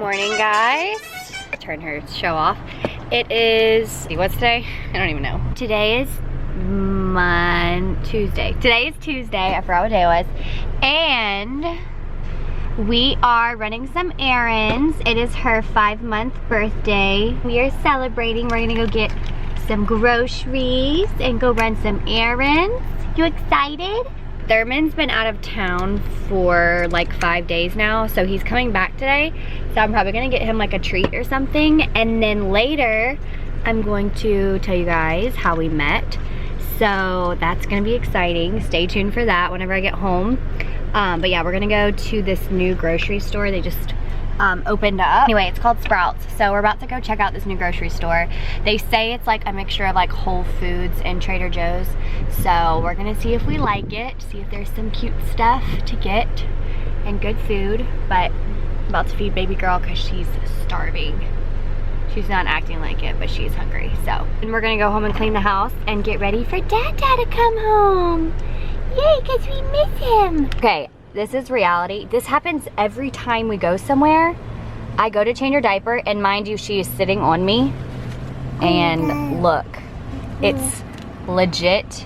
morning, guys. Turn her show off. It is, what's today? I don't even know. Today is Tuesday. Today is Tuesday. I forgot what day it was. And we are running some errands. It is her 5-month birthday. We are celebrating. We're gonna go get some groceries and go run some errands. You excited? Thurman's been out of town for like 5 days now, so he's coming back today. So I'm probably gonna get him like a treat or something. And then later, I'm going to tell you guys how we met. So that's gonna be exciting. Stay tuned for that whenever I get home. But yeah, we're gonna go to this new grocery store. They just opened up. Anyway, it's called Sprouts. So we're about to go check out this new grocery store. They say it's like a mixture of like Whole Foods and Trader Joe's. So we're gonna see if we like it, see if there's some cute stuff to get and good food. But I'm about to feed baby girl because she's starving. She's not acting like it, but she's hungry. So, and we're gonna go home and clean the house and get ready for Dada to come home. Yay, because we miss him. Okay, this is reality. This happens every time we go somewhere. I go to change her diaper, and mind you, she is sitting on me. And look, it's legit.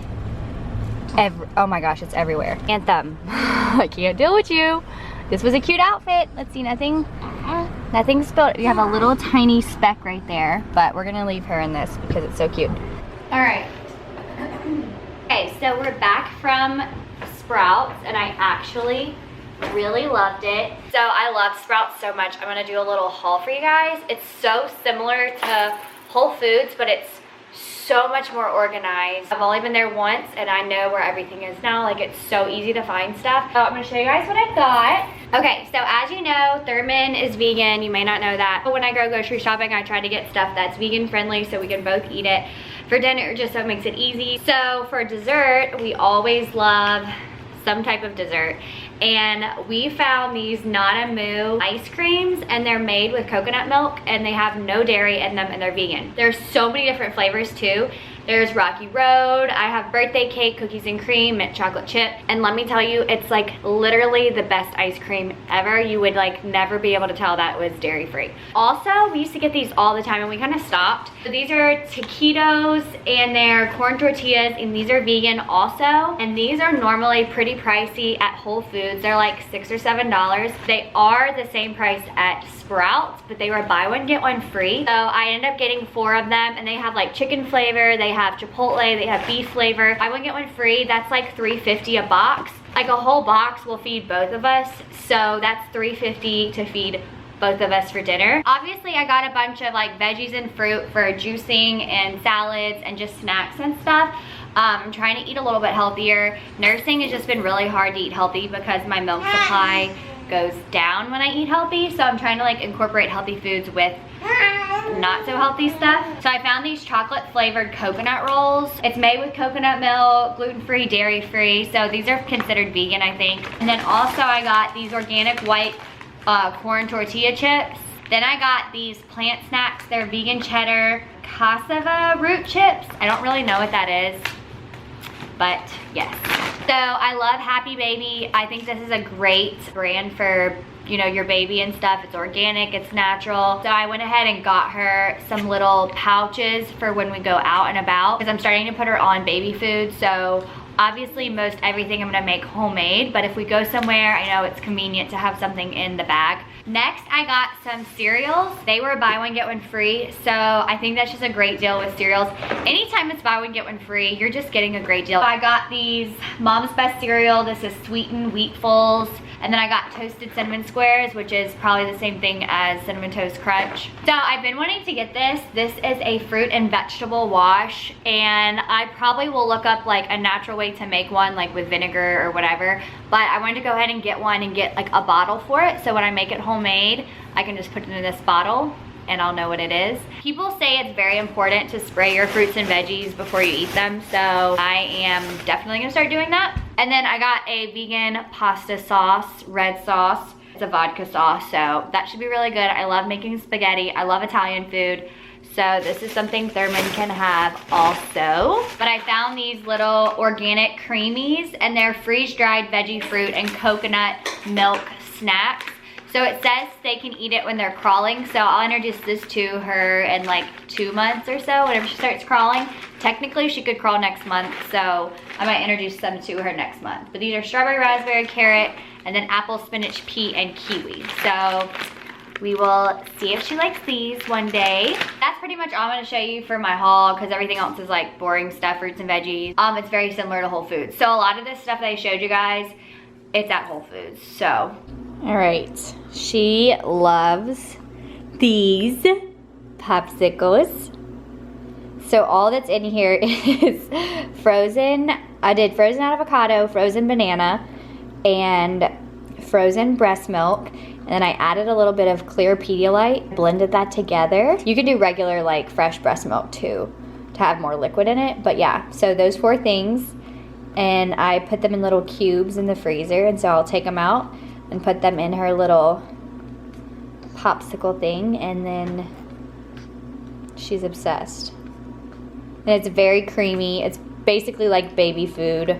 Oh my gosh, it's everywhere. Anthem, I can't deal with you. This was a cute outfit. Let's see, nothing spilled. You have a little tiny speck right there, but we're gonna leave her in this because it's so cute. All right. Okay, so we're back from Sprouts, and I actually really loved it. So I love Sprouts so much. I'm gonna do a little haul for you guys. It's so similar to Whole Foods, but it's so much more organized. I've only been there once, and I know where everything is now. Like, it's so easy to find stuff. So I'm gonna show you guys what I got. Okay, so as you know, Thurman is vegan. You may not know that. But when I go grocery shopping, I try to get stuff that's vegan friendly so we can both eat it for dinner, just so it makes it easy. So for dessert, we always love some type of dessert. And we found these Nana Moo ice creams, and they're made with coconut milk, and they have no dairy in them, and they're vegan. There's so many different flavors too. There's Rocky Road, I have birthday cake, cookies and cream, mint chocolate chip. And let me tell you, it's like literally the best ice cream ever. You would like never be able to tell that it was dairy free. Also, we used to get these all the time, and we kind of stopped. So these are taquitos, and they're corn tortillas, and these are vegan also. And these are normally pretty pricey at Whole Foods. They're like $6 or $7. They are the same price at Sprouts, but they were buy one get one free. So I ended up getting 4 of them, and they have like chicken flavor, they have chipotle, they have beef flavor. Buy one get one free. That's like $3.50 a box. Like a whole box will feed both of us, so that's $3.50 to feed both of us for dinner. Obviously, I got a bunch of like veggies and fruit for juicing and salads and just snacks and stuff. I'm trying to eat a little bit healthier. Nursing has just been really hard to eat healthy because my milk supply goes down when I eat healthy. So I'm trying to like incorporate healthy foods with not so healthy stuff. So I found these chocolate flavored coconut rolls. It's made with coconut milk, gluten-free, dairy-free. So these are considered vegan, I think. And then also I got these organic white corn tortilla chips. Then I got these plant snacks. They're vegan cheddar cassava root chips. I don't really know what that is, but yes. So I love Happy Baby. I think this is a great brand for, you know, your baby and stuff. It's organic, it's natural. So I went ahead and got her some little pouches for when we go out and about, because I'm starting to put her on baby food. So obviously most everything I'm gonna make homemade, but if we go somewhere, I know it's convenient to have something in the bag. Next, I got some cereals. They were buy one, get one free. So I think that's just a great deal with cereals. Anytime it's buy one, get one free, you're just getting a great deal. So I got these Mom's Best cereal. This is sweetened Wheatfuls. And then I got toasted cinnamon squares, which is probably the same thing as Cinnamon Toast Crunch. So I've been wanting to get this. This is a fruit and vegetable wash, and I probably will look up like a natural way to make one, like with vinegar or whatever. But I wanted to go ahead and get one and get like a bottle for it, so when I make it homemade, I can just put it in this bottle and I'll know what it is. People say it's very important to spray your fruits and veggies before you eat them, so I am definitely gonna start doing that. And then I got a vegan pasta sauce, red sauce. It's a vodka sauce, so that should be really good. I love making spaghetti. I love Italian food. So this is something Thurman can have also. But I found these little organic creamies, and they're freeze-dried veggie fruit and coconut milk snacks. So it says they can eat it when they're crawling, so I'll introduce this to her in like 2 months or so, whenever she starts crawling. Technically, she could crawl next month, so I might introduce them to her next month. But these are strawberry, raspberry, carrot, and then apple, spinach, pea, and kiwi. So we will see if she likes these one day. That's pretty much all I'm gonna show you for my haul, because everything else is like boring stuff, fruits and veggies. It's very similar to Whole Foods. So a lot of this stuff that I showed you guys, it's at Whole Foods, so. All right, she loves these popsicles. So all that's in here is frozen, I did frozen avocado, frozen banana, and frozen breast milk. And then I added a little bit of clear Pedialyte, blended that together. You can do regular like fresh breast milk too to have more liquid in it. But yeah, so those 4 things. And I put them in little cubes in the freezer. And so I'll take them out and put them in her little popsicle thing. And then she's obsessed. And it's very creamy. It's basically like baby food,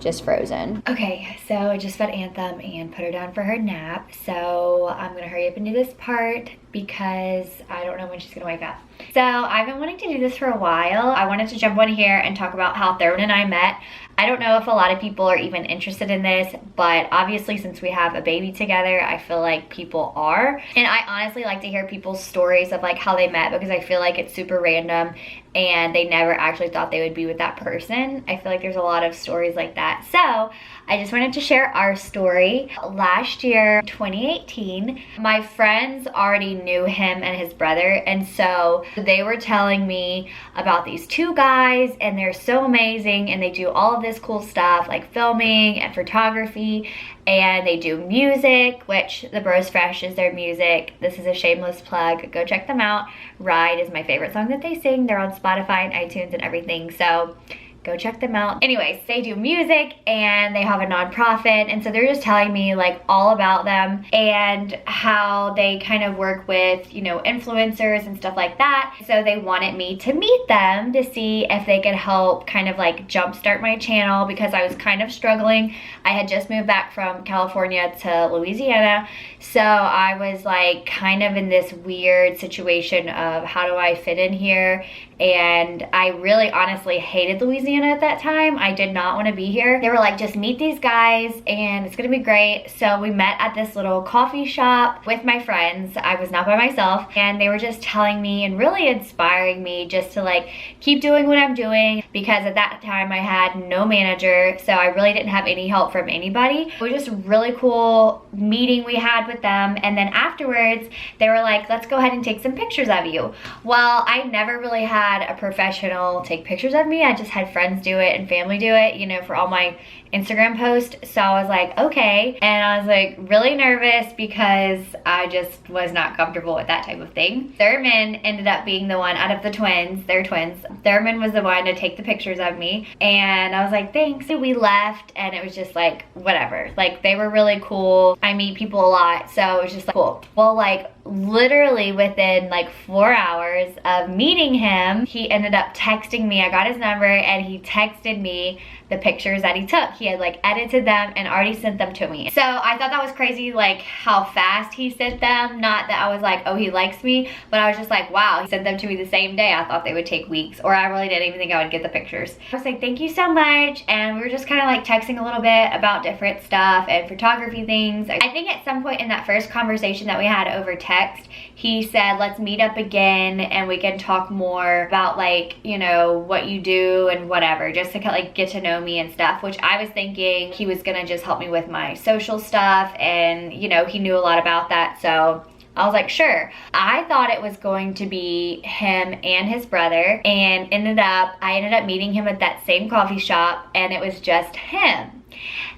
just frozen. Okay, so I just fed Anthem and put her down for her nap. So I'm gonna hurry up and do this part because I don't know when she's gonna wake up. So I've been wanting to do this for a while. I wanted to jump on here and talk about how Thurman and I met. I don't know if a lot of people are even interested in this, but obviously since we have a baby together, I feel like people are. And I honestly like to hear people's stories of like how they met, because I feel like it's super random and they never actually thought they would be with that person. I feel like there's a lot of stories like that. So I just wanted to share our story. Last year, 2018, my friends already knew him and his brother, and so they were telling me about these 2 guys, and they're so amazing, and they do all of this cool stuff like filming and photography, and they do music, which the Bros Fresh is their music. This is a shameless plug. Go check them out. Ride is my favorite song that they sing. They're on Spotify and iTunes and everything, so go check them out. Anyways, they do music and they have a nonprofit, and so they're just telling me like all about them and how they kind of work with, you know, influencers and stuff like that. So they wanted me to meet them to see if they could help kind of like jumpstart my channel, because I was kind of struggling. I had just moved back from California to Louisiana, so I was like kind of in this weird situation of how do I fit in here. And I really honestly hated Louisiana at that time. I did not want to be here. They were like, just meet these guys and it's gonna be great. So we met at this little coffee shop with my friends. I was not by myself, and they were just telling me and really inspiring me just to like keep doing what I'm doing, because at that time I had no manager, so I really didn't have any help from anybody. It was just a really cool meeting we had with them, and then afterwards they were like, let's go ahead and take some pictures of you. Well, I never really had a professional take pictures of me. I just had friends do it and family do it, you know, for all my Instagram posts. So I was like, okay. And I was like really nervous because I just was not comfortable with that type of thing. Thurman ended up being the one out of the twins. They're twins. Thurman was the one to take the pictures of me. And I was like, thanks. We left and it was just like, whatever. Like, they were really cool. I meet people a lot, so it was just like, cool. Well, like literally within like 4 hours of meeting him, he ended up texting me. I got his number and he texted me the pictures that he took. He had like edited them and already sent them to me. So I thought that was crazy, like how fast he sent them. Not that I was like, oh, he likes me, but I was just like, wow, he sent them to me the same day. I thought they would take weeks, or I really didn't even think I would get the pictures. I was like, thank you so much. And we were just kind of like texting a little bit about different stuff and photography things. I think at some point in that first conversation that we had over text, he said, let's meet up again and we can talk more about like, you know, what you do and whatever, just to like get to know me and stuff, which I was thinking he was gonna just help me with my social stuff, and you know, he knew a lot about that, so I was like, sure. I thought it was going to be him and his brother, and I ended up meeting him at that same coffee shop, and it was just him.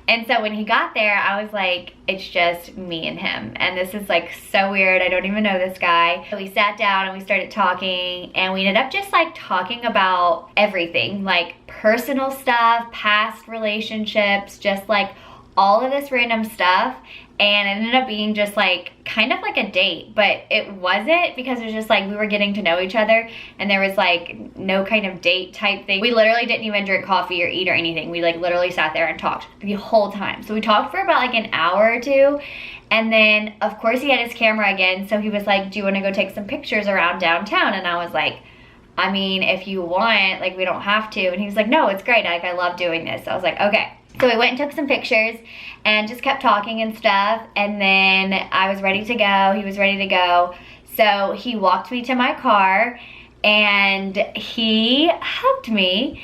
And so when he got there, I was like, it's just me and him. And this is like so weird. I don't even know this guy. So we sat down and we started talking, and we ended up just like talking about everything, like personal stuff, past relationships, just like all of this random stuff. and it ended up being just like kind of like a date, but it wasn't, because it was just like we were getting to know each other and there was like no kind of date type thing. We literally didn't even drink coffee or eat or anything. We like literally sat there and talked the whole time. So we talked for about like an hour or two, and then of course he had his camera again, so he was like, do you want to go take some pictures around downtown? And I was like, I mean, if you want, like we don't have to. And he was like, no, it's great, like I love doing this. So I was like, okay. So we went and took some pictures and just kept talking and stuff, and then I was ready to go, he was ready to go. So he walked me to my car and he hugged me,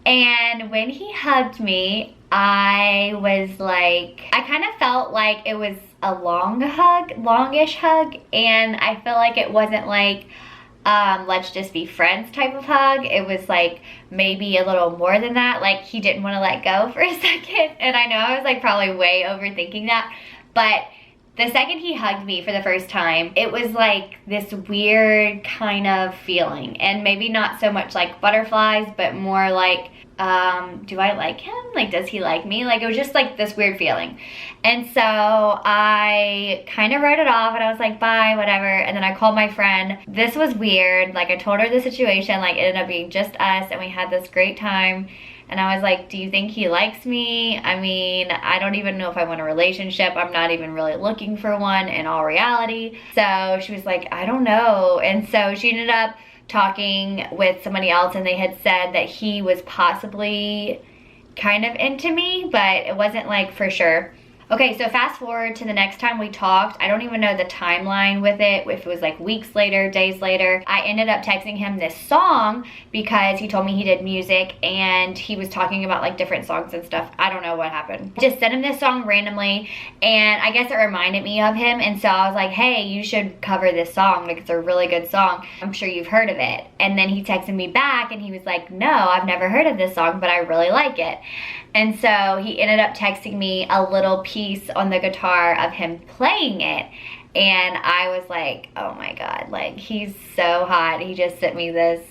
and when he hugged me, I was like, I kind of felt like it was a longish hug, and I feel like it wasn't like, let's just be friends type of hug. It was like maybe a little more than that. Like he didn't want to let go for a second, and I know I was like probably way overthinking that, but the second he hugged me for the first time, it was like this weird kind of feeling, and maybe not so much like butterflies, but more like, do I like him? Like, does he like me? Like, it was just like this weird feeling. And so I kind of wrote it off and I was like, bye, whatever. And then I called my friend. This was weird. Like, I told her the situation, like it ended up being just us and we had this great time. And I was like, do you think he likes me? I mean, I don't even know if I want a relationship. I'm not even really looking for one in all reality. So she was like, I don't know. And so she ended up talking with somebody else, and they had said that he was possibly kind of into me, but it wasn't like for sure. Okay, so fast forward to the next time we talked. I don't even know the timeline with it, if it was like weeks later, days later. I ended up texting him this song because he told me he did music and he was talking about like different songs and stuff. I don't know what happened. I just sent him this song randomly, and I guess it reminded me of him, and so I was like, hey, you should cover this song, like it's a really good song. I'm sure you've heard of it. And then he texted me back and he was like, no, I've never heard of this song, but I really like it. And so he ended up texting me a little piece on the guitar of him playing it. And I was like, oh my God, like he's so hot. He just sent me this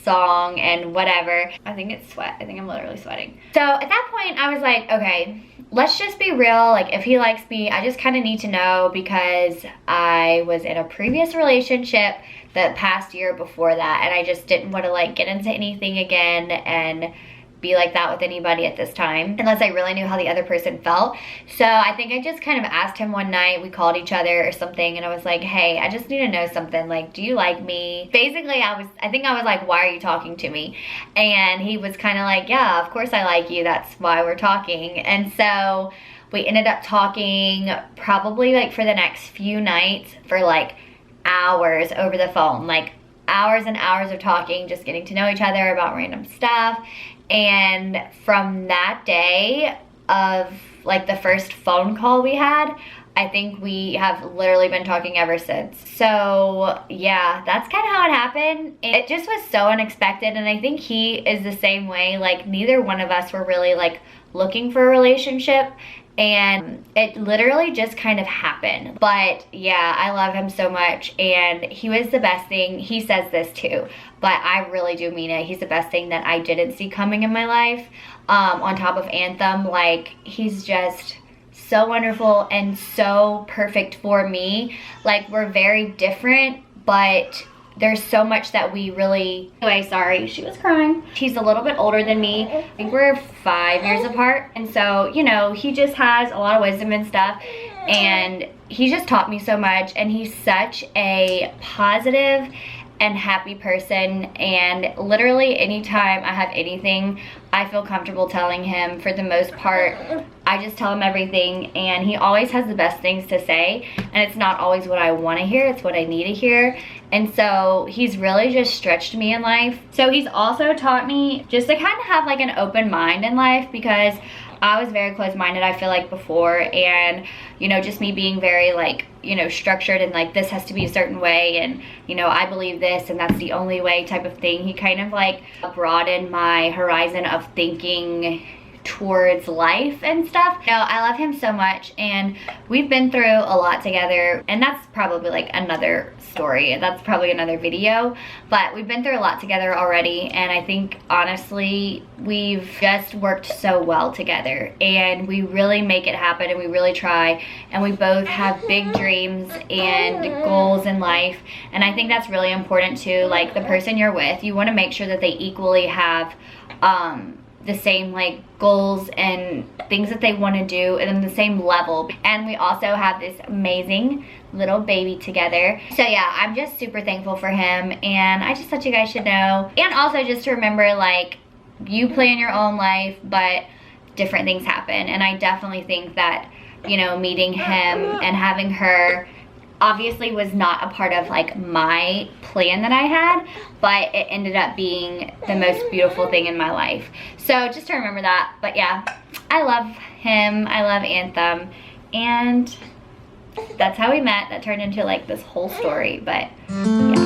song and whatever. I think it's sweat. I think I'm literally sweating. So at that point I was like, okay, let's just be real. Like if he likes me, I just kind of need to know, because I was in a previous relationship the past year before that, and I just didn't want to like get into anything again and be like that with anybody at this time, unless I really knew how the other person felt. So I think I just kind of asked him one night, we called each other or something, and I was like, hey, I just need to know something, like, do you like me? Basically, I think I was like, why are you talking to me? And he was kind of like, yeah, of course I like you, that's why we're talking. And so we ended up talking probably like for the next few nights for like hours over the phone, like hours and hours of talking, just getting to know each other about random stuff. And from that day of like the first phone call we had, I think we have literally been talking ever since. So yeah, that's kind of how it happened. It just was so unexpected, and I think he is the same way. Like neither one of us were really like looking for a relationship, and it literally just kind of happened. But yeah, I love him so much, and he was the best thing. He says this too, but I really do mean it. He's the best thing that I didn't see coming in my life. On top of Anthem, like he's just so wonderful and so perfect for me. Like we're very different, but there's so much that we really... Anyway, sorry, she was crying. He's a little bit older than me. I think we're 5 years apart. And so, you know, he just has a lot of wisdom and stuff. And he just taught me so much. And he's such a positive and happy person. And literally anytime I have anything, I feel comfortable telling him. For the most part, I just tell him everything, and he always has the best things to say. And it's not always what I want to hear, it's what I need to hear. And so he's really just stretched me in life. So he's also taught me just to kind of have like an open mind in life, because I was very closed-minded, I feel like, before. And, you know, just me being very like, you know, structured and like this has to be a certain way, and, you know, I believe this and that's the only way type of thing. He kind of like broadened my horizon of thinking towards life and stuff. No, I love him so much, and we've been through a lot together, and that's probably like another story. That's probably another video, but we've been through a lot together already, and I think honestly we've just worked so well together, and we really make it happen, and we really try, and we both have big dreams and goals in life, and I think that's really important too. Like, the person you're with, you want to make sure that they equally have the same like goals and things that they want to do, and then the same level. And we also have this amazing little baby together. So yeah, I'm just super thankful for him, and I just thought you guys should know. And also just to remember, like, you plan your own life, but different things happen. And I definitely think that, you know, meeting him and having her obviously was not a part of like my plan that I had, but it ended up being the most beautiful thing in my life. So just to remember that. But yeah, I love him, I love Anthem, and that's how we met. That turned into like this whole story, but yeah.